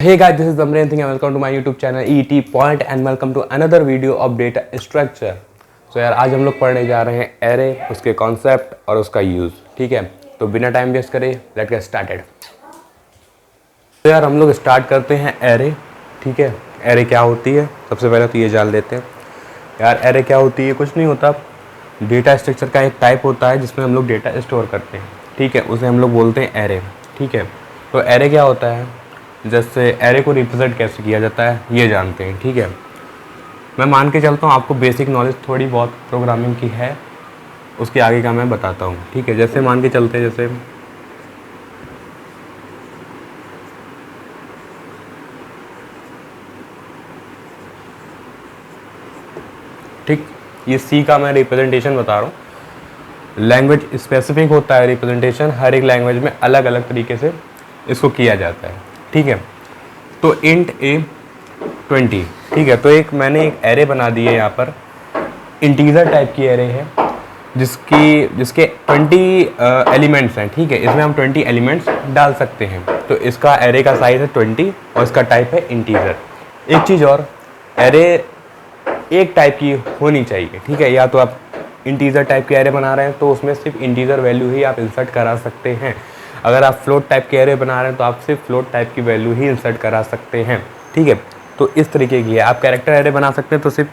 Hey guys, this is Zamreen Singh and welcome to my YouTube channel ET Point and welcome to another video of data structure. So यार आज हम लोग पढ़ने जा रहे हैं एरे, उसके कॉन्सेप्ट और उसका यूज़. ठीक है, तो बिना टाइम वेस्ट करे लेट्स गेट स्टार्टेड. तो यार हम लोग स्टार्ट करते हैं एरे. ठीक है, एरे क्या होती है सबसे पहले तो ये जान लेते हैं. यार एरे क्या होती है, कुछ नहीं होता, डेटा स्ट्रक्चर का एक टाइप होता है जिसमें हम लोग डेटा स्टोर करते हैं. ठीक है, उसे हम लोग बोलते हैं एरे. ठीक है, तो एरे क्या होता है, जैसे एरे को रिप्रेजेंट कैसे किया जाता है ये जानते हैं. ठीक है, मैं मान के चलता हूँ आपको बेसिक नॉलेज थोड़ी बहुत प्रोग्रामिंग की है, उसके आगे का मैं बताता हूँ. ठीक है, जैसे मान के चलते हैं, जैसे ठीक ये सी का मैं रिप्रेजेंटेशन बता रहा हूँ. लैंग्वेज स्पेसिफिक होता है रिप्रेजेंटेशन, हर एक लैंग्वेज में अलग अलग तरीके से इसको किया जाता है. ठीक है, तो इंट ए 20. ठीक है, तो मैंने एक एरे बना दी है. यहाँ पर इंटीजर टाइप की एरे है जिसके 20 एलिमेंट्स हैं. ठीक है, इसमें हम 20 एलिमेंट्स डाल सकते हैं. तो इसका एरे का साइज़ है 20 और इसका टाइप है इंटीजर. एक चीज़ और, एरे एक टाइप की होनी चाहिए. ठीक है, या तो आप इंटीजर टाइप की एरे बना रहे हैं तो उसमें सिर्फ इंटीजर वैल्यू ही आप इंसर्ट करा सकते हैं. अगर आप फ्लोट टाइप के एरे बना रहे हैं तो आप सिर्फ फ्लोट टाइप की वैल्यू ही इंसर्ट करा सकते हैं. ठीक है, तो इस तरीके की है. आप कैरेक्टर एरे बना सकते हैं तो सिर्फ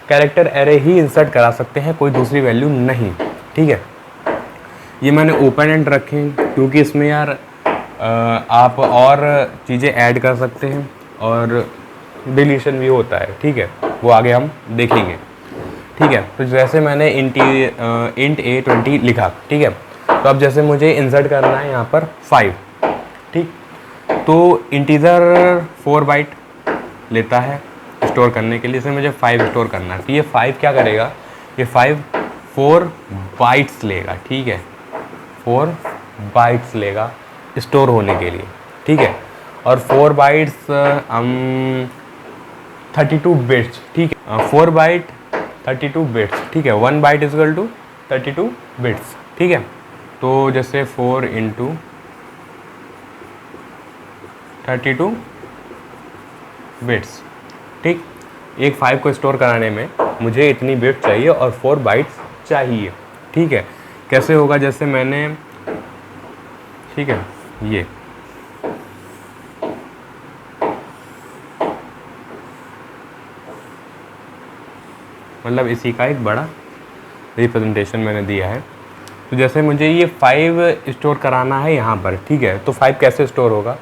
कैरेक्टर एरे ही इंसर्ट करा सकते हैं, कोई दूसरी वैल्यू नहीं. ठीक है, ये मैंने ओपन एंड रखे क्योंकि इसमें यार आप और चीज़ें ऐड कर सकते हैं और डिलीशन भी होता है. ठीक है, वो आगे हम देखेंगे. ठीक है, तो जैसे मैंने इंट ए 20 लिखा. ठीक है, तो अब जैसे मुझे इंसर्ट करना है यहाँ पर 5. ठीक, तो इंटीजर 4 बाइट लेता है स्टोर करने के लिए, इसमें मुझे 5 स्टोर करना है. तो ये 5 क्या करेगा, ये 4 बाइट्स लेगा. ठीक है, 4 बाइट्स लेगा स्टोर होने के लिए. ठीक है, और 4 बाइट्स हम 32 बिट्स. ठीक है, 4 बाइट 32 बिट्स. ठीक है, 1 byte is equal to 32 bits. ठीक है, तो जैसे 4 इंटू 32 बिट्स. ठीक, एक 5 को स्टोर कराने में मुझे इतनी बिट चाहिए और 4 बाइट्स चाहिए. ठीक है, कैसे होगा, जैसे मैंने, ठीक है, ये मतलब इसी का एक बड़ा रिप्रेजेंटेशन मैंने दिया है. तो जैसे मुझे ये 5 स्टोर कराना है यहाँ पर. ठीक है, तो 5 कैसे स्टोर होगा,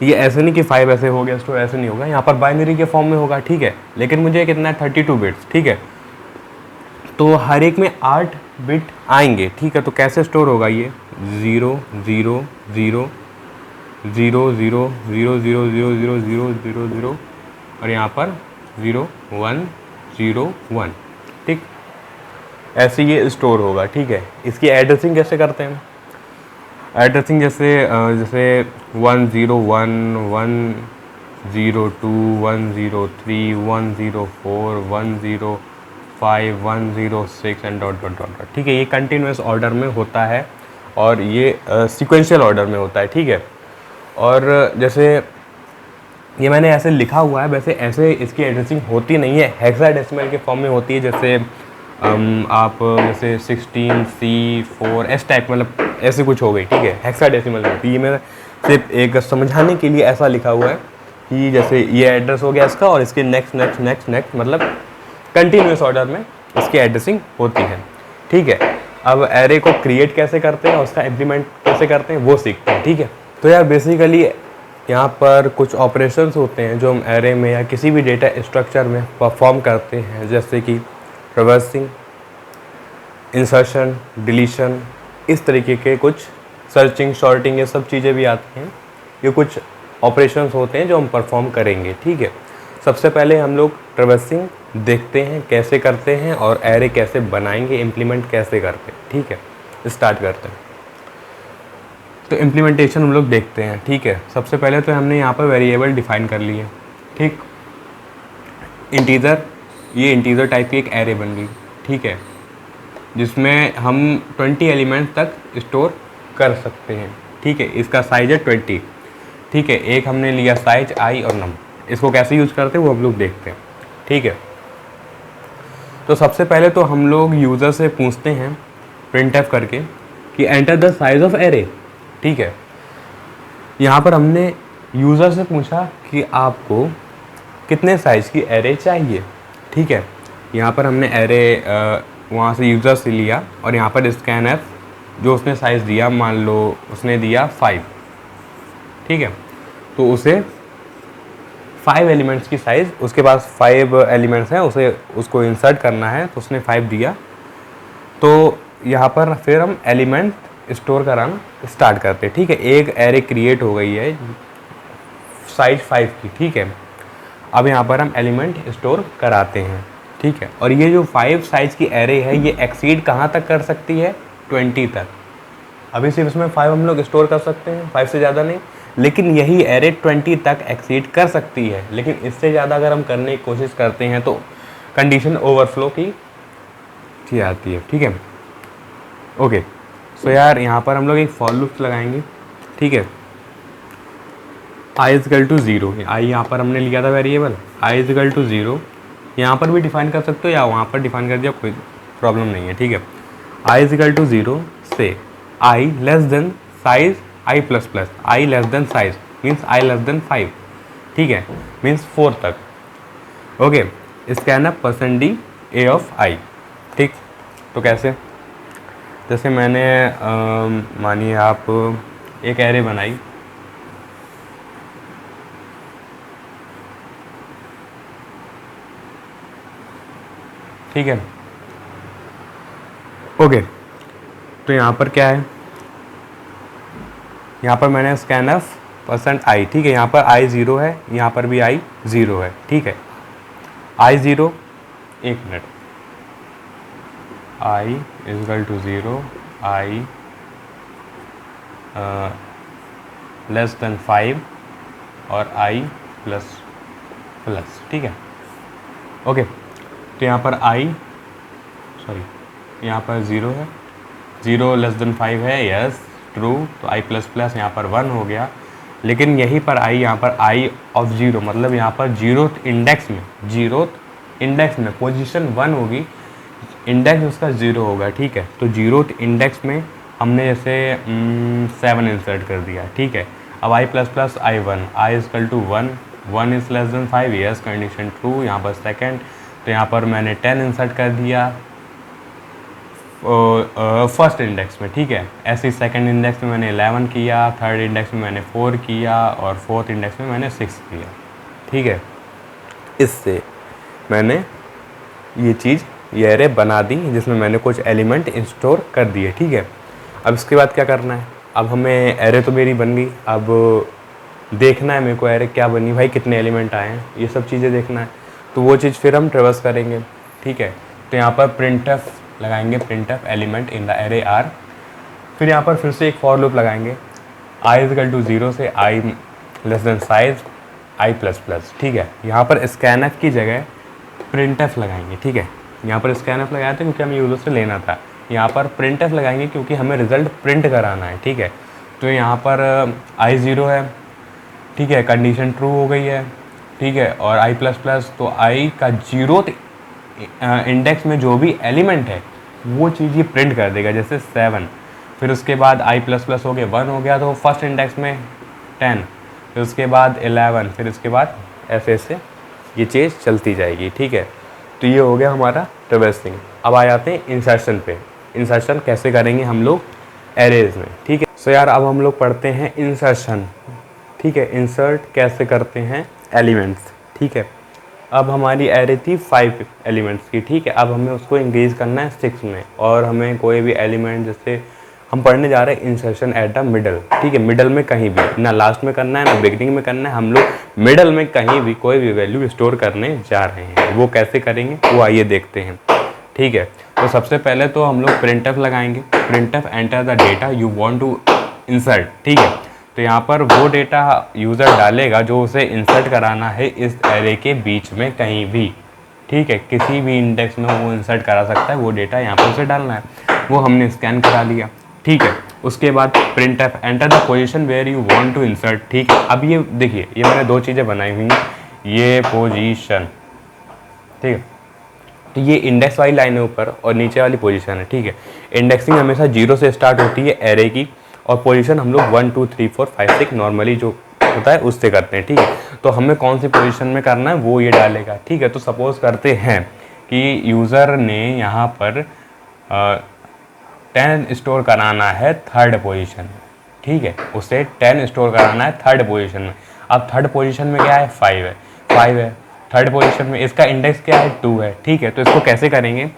ये ऐसे नहीं कि 5 ऐसे हो गया स्टोर, ऐसे नहीं होगा, यहाँ पर बाइनरी के फॉर्म में होगा. ठीक है, लेकिन मुझे कितना है 32 बिट्स. ठीक है, तो हर एक में 8 बिट आएंगे. ठीक है, तो कैसे स्टोर होगा, ये 0 0 0 0 0 0 0 0 0 0 0 0 और यहाँ पर 0 1 0 1. ठीक, ऐसे ये स्टोर होगा. ठीक है, इसकी एड्रेसिंग कैसे करते हैं, एड्रेसिंग जैसे 101 102 103 104 105 106 एंड डॉट डॉट डॉट. ठीक है, ये कंटिन्यूस ऑर्डर में होता है और ये सीक्वेंशियल ऑर्डर में होता है. ठीक है, और जैसे ये मैंने ऐसे लिखा हुआ है, वैसे ऐसे इसकी एड्रेसिंग होती नहीं है, हेक्साडेसिमल के फॉर्म में होती है. जैसे आप जैसे 16C4 एस टाइप, मतलब ऐसे कुछ हो गई. ठीक है, हेक्साडेसिमल में. तो ये मैं सिर्फ एक समझाने के लिए ऐसा लिखा हुआ है कि जैसे ये एड्रेस हो गया इसका और इसके नेक्स्ट नेक्स्ट नेक्स्ट नेक्स्ट, मतलब कंटिन्यूस ऑर्डर में इसकी एड्रेसिंग होती है. ठीक है, अब एरे को क्रिएट कैसे करते हैं और उसका इम्प्लीमेंट कैसे करते हैं वो सीखते हैं. ठीक है, तो यार बेसिकली यहाँ पर कुछ ऑपरेशंस होते हैं जो हम एरे में या किसी भी डेटा स्ट्रक्चर में परफॉर्म करते हैं, जैसे कि ट्रैवर्सिंग, इंसर्शन, डिलीशन, इस तरीके के कुछ, सर्चिंग, शॉर्टिंग, ये सब चीज़ें भी आती हैं. ये कुछ ऑपरेशंस होते हैं जो हम परफॉर्म करेंगे. ठीक है, सबसे पहले हम लोग ट्रैवर्सिंग देखते हैं कैसे करते हैं और एरे कैसे बनाएंगे, इम्प्लीमेंट कैसे करते हैं. ठीक है, स्टार्ट करते हैं. तो इम्प्लीमेंटेशन हम लोग देखते हैं. ठीक है, सबसे पहले तो हमने यहाँ पर वेरिएबल डिफाइन कर लिए. ठीक, इंटीजर, ये इंटीजर टाइप की एक एरे बन गई. ठीक है, जिसमें हम 20 एलिमेंट तक स्टोर कर सकते हैं. ठीक है, इसका साइज है 20. ठीक है। एक हमने लिया साइज आई और नम, इसको कैसे यूज करते हैं वो हम लोग देखते हैं, ठीक है। तो सबसे पहले तो हम लोग यूज़र से पूछते हैं printf करके कि enter the size of array, ठीक है। यहाँ पर हमने यूज़र से पूछा कि आपको कितने साइज़ की एरे चाहिए, ठीक है। यहाँ पर हमने एरे वहाँ से यूज़र से लिया और यहाँ पर स्कैनफ जो उसने साइज़ दिया, मान लो उसने दिया 5, ठीक है। तो उसे 5 एलिमेंट्स की साइज़, उसके पास 5 एलिमेंट्स हैं, उसे उसको इंसर्ट करना है, तो उसने 5 दिया। तो यहाँ पर फिर हम एलिमेंट स्टोर कराना स्टार्ट करते हैं, ठीक है। एक एरे क्रिएट हो गई है साइज 5 की, ठीक है। अब यहाँ पर हम एलिमेंट स्टोर कराते हैं, ठीक है। और ये जो 5 साइज की एरे है ये एक्सीड कहाँ तक कर सकती है, 20 तक। अभी सिर्फ इसमें 5 हम लोग स्टोर कर सकते हैं, 5 से ज़्यादा नहीं, लेकिन यही एरे 20 तक एक्सीड कर सकती है। लेकिन इससे ज़्यादा अगर हम करने की कोशिश करते हैं तो कंडीशन ओवरफ्लो की आती है, ठीक है। ओके, सो यार यहाँ पर हम लोग एक फॉर लूप लगाएंगे, ठीक है। आई इजकल टू 0, आई यहाँ पर हमने लिया था वेरिएबल, आई इजकल टू 0, यहाँ पर भी डिफाइन कर सकते हो या वहाँ पर डिफाइन कर दिया, कोई प्रॉब्लम नहीं है, ठीक है। आई इजकल टू 0 से I less than size I plus plus, I less than size means I less than 5, ठीक है, मीन्स 4 तक। Okay, scanf %d a of I, ठीक। तो कैसे, जैसे मैंने मानिए आप एक एरे बनाई, ठीक है। ओके, तो यहाँ पर क्या है, यहाँ पर मैंने स्कैन एफ %i, ठीक है। यहाँ पर i 0 है, यहाँ पर भी i 0 है, ठीक है। i 0, एक minute, i equal to 0, i less than 5 और i प्लस प्लस, ठीक है। ओके, तो यहाँ पर यहाँ पर 0 है, 0 लेस देन 5 है, यस ट्रू, तो i प्लस प्लस यहाँ पर 1 हो गया। लेकिन यहीं पर i, यहाँ पर i ऑफ 0 मतलब यहाँ पर जीरोथ इंडेक्स में पोजीशन 1 होगी, इंडेक्स उसका 0 होगा, ठीक है। तो जीरोथ इंडेक्स में हमने जैसे 7 इंसर्ट कर दिया, ठीक है। अब i plus plus i 1, i equal to 1, 1 is less than 5, yes condition true. यहाँ पर सेकेंड, तो यहाँ पर मैंने 10 इंसर्ट कर दिया फर्स्ट इंडेक्स में, ठीक है। ऐसे सेकंड इंडेक्स में मैंने 11 किया, थर्ड इंडेक्स में मैंने 4 किया और फोर्थ इंडेक्स में मैंने 6 किया, ठीक है। इससे मैंने ये एरे बना दी जिसमें मैंने कुछ एलिमेंट इंस्टोर कर दिए, ठीक है। अब इसके बाद क्या करना है, अब हमें एरे तो मेरी बन गई, अब देखना है मेरे को एरे क्या बनी भाई, कितने एलिमेंट आए हैं, ये सब चीज़ें देखना है। तो वो चीज़ फिर हम ट्रेवर्स करेंगे, ठीक है। तो यहाँ पर printf लगाएंगे, printf element in the array are. फिर यहाँ पर फिर से एक फॉर लूप लगाएंगे, i इजकल टू 0 से i less than size i plus plus, ठीक है। यहाँ पर स्कैनफ की जगह printf लगाएंगे, ठीक है। यहाँ पर स्कैनफ लगाया था क्योंकि हमें यूज़र से लेना था, यहाँ पर printf लगाएंगे क्योंकि हमें रिजल्ट प्रिंट कराना है, ठीक है। तो यहाँ पर i 0 है, ठीक है, कंडीशन ट्रू हो गई है, ठीक है। और i प्लस प्लस, तो i का जीरोथ इंडेक्स में जो भी एलिमेंट है वो चीज़ ये प्रिंट कर देगा, जैसे 7, फिर उसके बाद i प्लस प्लस हो गया 1 हो गया, तो फर्स्ट इंडेक्स में 10, फिर उसके बाद 11, फिर उसके बाद ऐसे ऐसे ये चीज़ चलती जाएगी, ठीक है। तो ये हो गया हमारा ट्रैवर्सिंग। अब आ जाते हैं इंसर्शन पे। इंसर्शन कैसे करेंगे हम लोग एरेज में, ठीक है। सो यार अब हम लोग पढ़ते हैं इंसर्शन, ठीक है। इंसर्ट कैसे करते हैं एलिमेंट्स, ठीक है। अब हमारी एरे थी 5 एलिमेंट्स की, ठीक है। अब हमें उसको इंक्रीज करना है 6 में, और हमें कोई भी एलिमेंट, जैसे हम पढ़ने जा रहे हैं इंसर्शन एट द मिडल, ठीक है। मिडल में कहीं भी, ना लास्ट में करना है ना बिगिनिंग में करना है, हम लोग मिडल में कहीं भी कोई भी वैल्यू स्टोर करने जा रहे हैं। वो कैसे करेंगे वो आइए देखते हैं, ठीक है। तो सबसे पहले तो हम लोग printf लगाएंगे, printf enter the data you want to insert, ठीक है। तो यहाँ पर वो डेटा यूज़र डालेगा जो उसे इंसर्ट कराना है इस एरे के बीच में कहीं भी, ठीक है। किसी भी इंडेक्स में वो इंसर्ट करा सकता है, वो डेटा यहाँ पर उसे डालना है। वो हमने स्कैन करा लिया, ठीक है। उसके बाद printf enter the position where you want to insert. ठीक है, अब ये देखिए ये मैंने दो चीज़ें बनाई हुई हैं, ये पोजीशन, ठीक है, तो ये इंडेक्स वाली लाइन है ऊपर और नीचे वाली पोजीशन है। ठीक है, इंडेक्सिंग हमेशा 0 से स्टार्ट होती है एरे की, और पोजीशन हम लोग 1 2 3 4 5 6 नॉर्मली जो होता है उससे करते हैं। ठीक है, तो हमें कौन सी पोजीशन में करना है वो ये डालेगा। ठीक है, तो सपोज करते हैं कि यूज़र ने यहाँ पर 10 स्टोर कराना है थर्ड पोजीशन में। ठीक है, उसे 10 स्टोर कराना है थर्ड पोजीशन में। अब थर्ड पोजीशन में क्या है, 5 है थर्ड पोजीशन में, इसका इंडेक्स क्या है, 2 है। ठीक है, तो इसको कैसे करेंगे,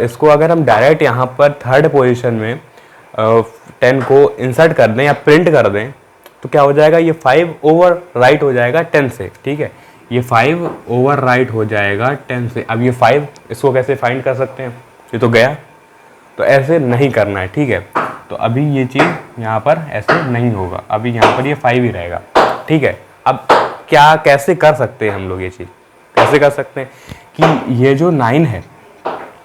इसको अगर हम डायरेक्ट यहाँ पर थर्ड पोजीशन में 10 को इंसर्ट कर दें या प्रिंट कर दें तो क्या हो जाएगा, ये 5 ओवर राइट हो जाएगा 10 से। ठीक है, ये 5 ओवर राइट हो जाएगा 10 से। अब ये 5 इसको कैसे फाइंड कर सकते हैं, ये तो गया, तो ऐसे नहीं करना है। ठीक है, तो अभी ये चीज़ यहाँ पर ऐसे नहीं होगा, अभी यहाँ पर ये 5 ही रहेगा। ठीक है, अब क्या कैसे कर सकते हैं हम लोग, ये चीज़ कैसे कर सकते हैं कि ये जो 9 है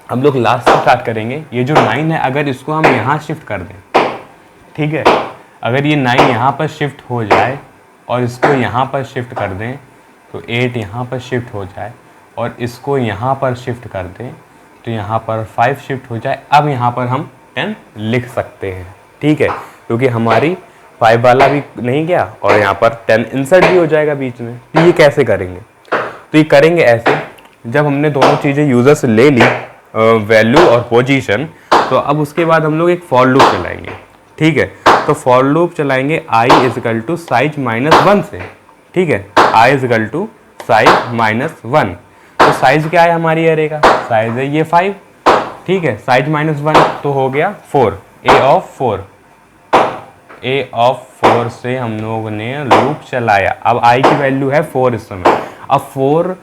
हम लोग लास्ट से स्टार्ट करेंगे, ये जो 9 है अगर इसको हम यहाँ शिफ्ट कर दें, ठीक है, अगर ये 9 यहाँ पर शिफ्ट हो जाए और इसको यहाँ पर शिफ्ट कर दें तो 8 यहाँ पर शिफ्ट हो जाए और इसको यहाँ पर शिफ्ट कर दें तो यहाँ पर 5 शिफ्ट हो जाए। अब यहाँ पर हम 10 लिख सकते हैं। ठीक है, क्योंकि हमारी 5 वाला भी नहीं गया और यहाँ पर 10 इंसर्ट भी हो जाएगा बीच में। तो ये कैसे करेंगे, तो ये करेंगे ऐसे, जब हमने दोनों चीज़ें यूज़र से ले ली, वैल्यू और पोजीशन, तो अब उसके बाद हम लोग एक फॉर लूप चलाएंगे। ठीक है, तो फॉर लूप चलाएंगे i इजकल टू साइज -1 से। ठीक है, i इजकल टू साइज -1, तो साइज क्या है हमारी एरे का, साइज है ये 5। ठीक है, साइज -1 तो हो गया 4, a ऑफ 4 से हम लोग ने लूप चलाया। अब i की वैल्यू है 4 इस समय। अब 4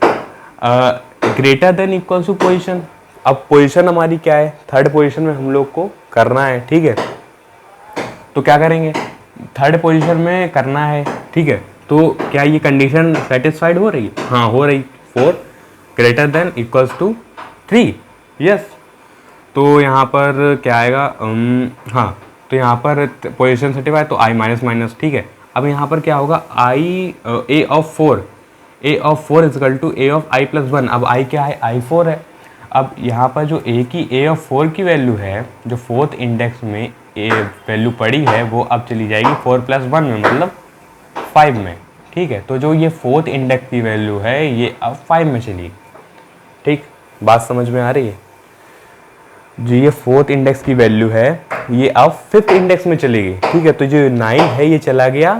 greater than equal to position, अब पोजीशन हमारी क्या है, थर्ड पोजीशन में हम लोग को करना है। ठीक है, तो क्या करेंगे, थर्ड पोजीशन में करना है। ठीक है, तो क्या ये कंडीशन सेटिस्फाइड हो रही है, हाँ हो रही, 4 greater than equals to 3, yes. तो यहाँ पर क्या आएगा, हाँ, तो यहाँ पर पोजीशन सेटिस्फाइड तो i माइनस माइनस। ठीक है, अब यहाँ पर क्या होगा, a of 4 equal to a of i plus 1। अब i क्या है, i 4 है। अब यहाँ पर जो a ऑफ 4 की वैल्यू है, जो फोर्थ इंडेक्स में a वैल्यू पड़ी है, वो अब चली जाएगी 4 प्लस 1 में, मतलब 5 में। ठीक है, तो जो ये फोर्थ इंडेक्स की वैल्यू है ये अब 5 में चली। ठीक, बात समझ में आ रही है, जो ये फोर्थ इंडेक्स की वैल्यू है ये अब फिफ्थ इंडेक्स में चलेगी। ठीक है, तो जो 9 है ये चला गया,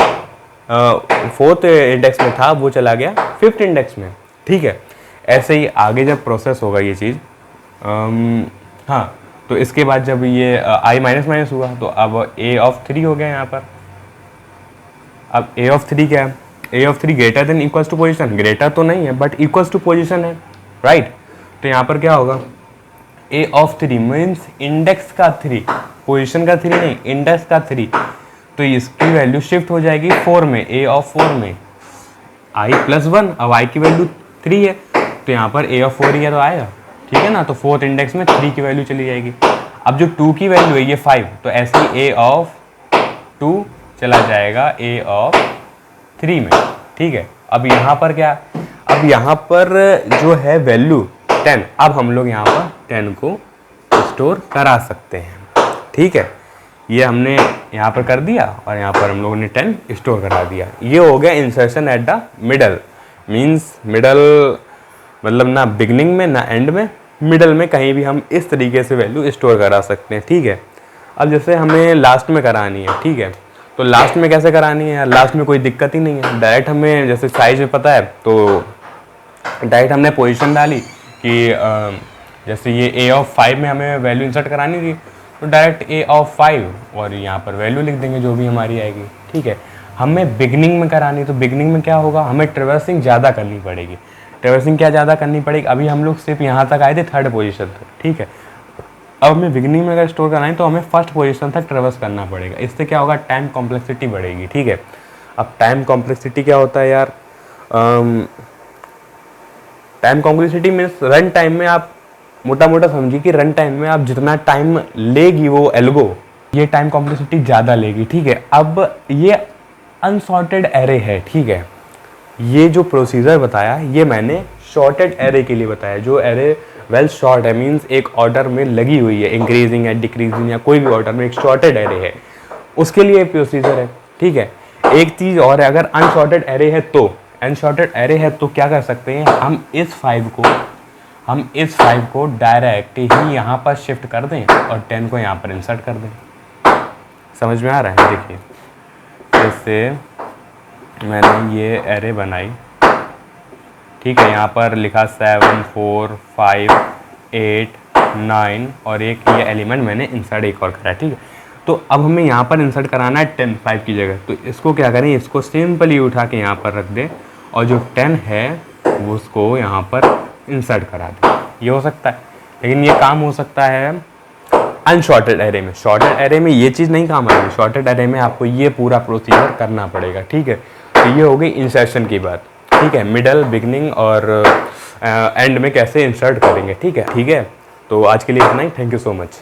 फोर्थ इंडेक्स में था वो चला गया फिफ्थ इंडेक्स में। ठीक है, ऐसे ही आगे जब प्रोसेस होगा ये चीज़, हाँ, तो इसके बाद जब ये i माइनस माइनस हुआ तो अब a ऑफ 3 हो गया यहाँ पर। अब a ऑफ 3 क्या है, a of 3 greater than equals to position, greater तो नहीं है बट इक्वल्स टू पोजीशन है, राइट। तो यहाँ पर क्या होगा, a ऑफ 3 मीन्स इंडेक्स का 3, पोजीशन का 3 नहीं, इंडेक्स का 3, तो इसकी वैल्यू शिफ्ट हो जाएगी 4 में, a ऑफ 4 में i प्लस 1। अब i की वैल्यू 3 है तो यहाँ पर a ऑफ 4 ही है तो आएगा, ठीक है ना। तो फोर्थ इंडेक्स में 3 की वैल्यू चली जाएगी। अब जो 2 की वैल्यू है ये 5, तो ऐसे ही a ऑफ 2 चला जाएगा a ऑफ 3 में। ठीक है, अब यहाँ पर क्या, अब यहाँ पर जो है वैल्यू 10, अब हम लोग यहाँ पर 10 को स्टोर करा सकते हैं। ठीक है, ये हमने यहाँ पर कर दिया और यहाँ पर हम लोगों ने 10 स्टोर करा दिया। ये हो गया insertion at the middle, means middle मतलब ना बिगनिंग में ना एंड में, मिडल में कहीं भी हम इस तरीके से वैल्यू स्टोर करा सकते हैं। ठीक है, अब जैसे हमें लास्ट में करानी है, ठीक है, तो लास्ट में कैसे करानी है, लास्ट में कोई दिक्कत ही नहीं है, डायरेक्ट हमें जैसे साइज में पता है तो डायरेक्ट हमने पोजीशन डाली कि जैसे ये a ऑफ 5 में हमें वैल्यू इंसर्ट करानी थी तो डायरेक्ट a ऑफ 5 और यहाँ पर वैल्यू लिख देंगे जो भी हमारी आएगी। ठीक है, हमें बिगनिंग में करानी, तो बिगनिंग में क्या होगा, हमें ट्रेवर्सिंग ज़्यादा करनी पड़ेगी। ट्रेवर्सिंग क्या ज़्यादा करनी पड़ेगी, अभी हम लोग सिर्फ यहाँ तक आए थे थर्ड पोजीशन तक। ठीक है, अब हमें बिगनिंग में अगर स्टोर करना है तो हमें फर्स्ट पोजीशन तक ट्रेवर्स करना पड़ेगा। इससे क्या होगा, टाइम कॉम्प्लेक्सिटी बढ़ेगी। ठीक है, अब टाइम कॉम्प्लेक्सिटी क्या होता है यार, time complexity means run time में आप मोटा मोटा समझिए कि रन टाइम में आप जितना टाइम लेगी वो एल्गो, ये टाइम कॉम्प्लेक्सिटी ज़्यादा लेगी, ठीक है। अब ये अनसॉर्टेड एरे है, ठीक है। ये जो प्रोसीजर बताया ये मैंने शॉर्टेड एरे के लिए बताया, जो एरे वेल शॉर्ट है, मींस एक ऑर्डर में लगी हुई है, इंक्रीजिंग या डिक्रीजिंग या कोई भी ऑर्डर में एक शॉर्टेड एरे है, उसके लिए प्रोसीजर है, ठीक है। एक चीज़ और है, अगर अनशॉर्टेड एरे है तो, अनशॉर्टेड एरे है तो क्या कर सकते हैं, हम इस 5 को डायरेक्ट ही यहाँ पर शिफ्ट कर दें और 10 को यहाँ पर इंसर्ट कर दें। समझ में आ रहा है? देखिए, जैसे मैंने ये एरे बनाई, ठीक है, यहाँ पर लिखा 7 4 5 8 9 और एक ये एलिमेंट मैंने इंसर्ट एक और करा, ठीक है। तो अब हमें यहाँ पर इंसर्ट कराना है 10 5 की जगह, तो इसको क्या करें, इसको सिंपली उठा के यहाँ पर रख दें और जो 10 है वो उसको यहाँ पर इंसर्ट करा दें। ये हो सकता है, लेकिन ये काम हो सकता है अनशॉर्टेड एरे में। शॉर्टेड एरे में ये चीज़ नहीं काम आएगी, शॉर्टेड एरे में आपको ये पूरा प्रोसीजर करना पड़ेगा, ठीक है। तो ये हो गई इंसर्शन की बात, ठीक है। मिडल, बिगनिंग और एंड में कैसे इंसर्ट करेंगे, ठीक है। तो आज के लिए इतना ही, थैंक यू सो मच।